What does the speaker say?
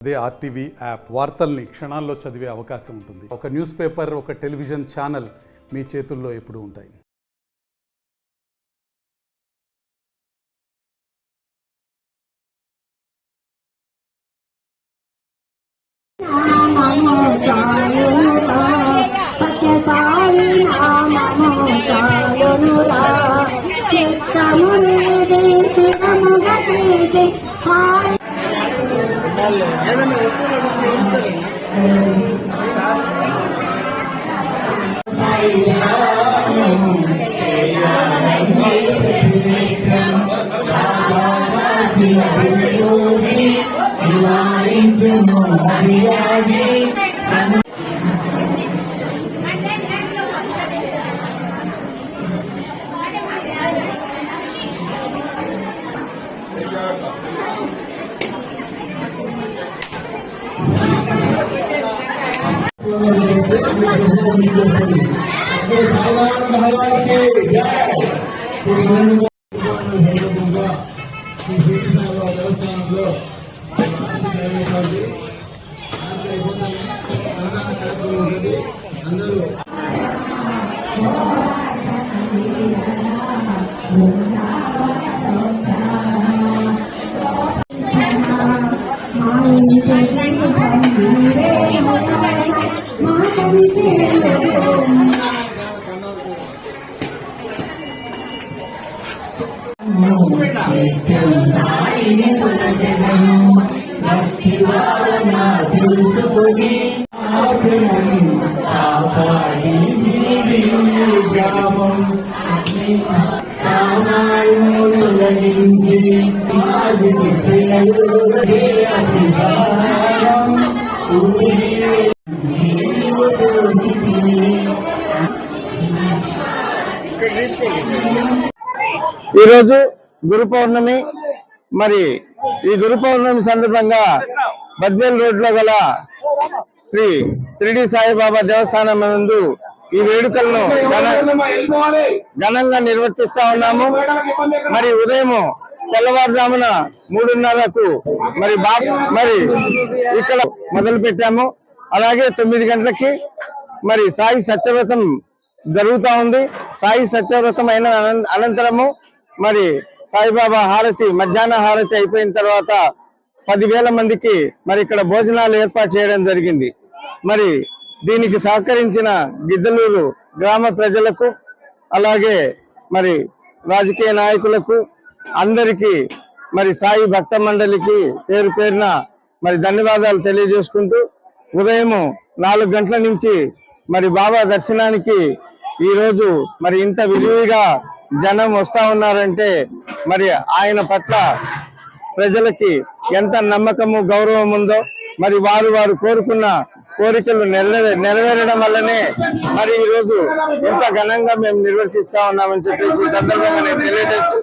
అదే RTV app వార్తల్ని క్షణాల్లో చదివే అవకాశం ఉంటుంది. ఒక న్యూస్ పేపర్, ఒక టెలివిజన్ ఛానల్ మీ చేతుల్లో ఎప్పుడూ ఉంటాయి. ఈరోజు గురు పౌర్ణమి. మరి ఈ గురు పౌర్ణమి సందర్భంగా బద్వేల్ రోడ్లో గల శ్రీ షిరిడి సాయిబాబా దేవస్థానం నందు ఈ వేడుకలను ఘనంగా నిర్వర్తిస్తా ఉన్నాము. మరి ఉదయం తెల్లవారుజామున 3:30కు మరి ఇక్కడ మొదలు పెట్టాము. అలాగే 9 గంటలకి మరి సాయి సత్యవ్రతం జరుగుతూ ఉంది. సాయి సత్యవ్రతం అయిన అనంతరము మరి సాయిబాబా హారతి, మధ్యాహ్న హారతి అయిపోయిన తర్వాత 10,000 మందికి మరి ఇక్కడ భోజనాలు ఏర్పాటు చేయడం జరిగింది. మరి దీనికి సహకరించిన గిద్దలూరు గ్రామ ప్రజలకు, అలాగే మరి రాజకీయ నాయకులకు అందరికీ మరి సాయి భక్త మండలికి పేరు పేరున మరి ధన్యవాదాలు తెలియజేసుకుంటూ, ఉదయం 4 గంటల నుంచి మరి బాబా దర్శనానికి ఈరోజు మరి ఇంత విరివిగా జనం వస్తా ఉన్నారంటే మరి ఆయన పట్ల ప్రజలకి ఎంత నమ్మకము, గౌరవం ఉందో, మరి వారు కోరుకున్న కోరికలు నెరవేరడం వల్లనే మరి ఈరోజు ఎంత ఘనంగా మేము నిర్వర్తిస్తా ఉన్నామని చెప్పేసి సందర్భంగా నేను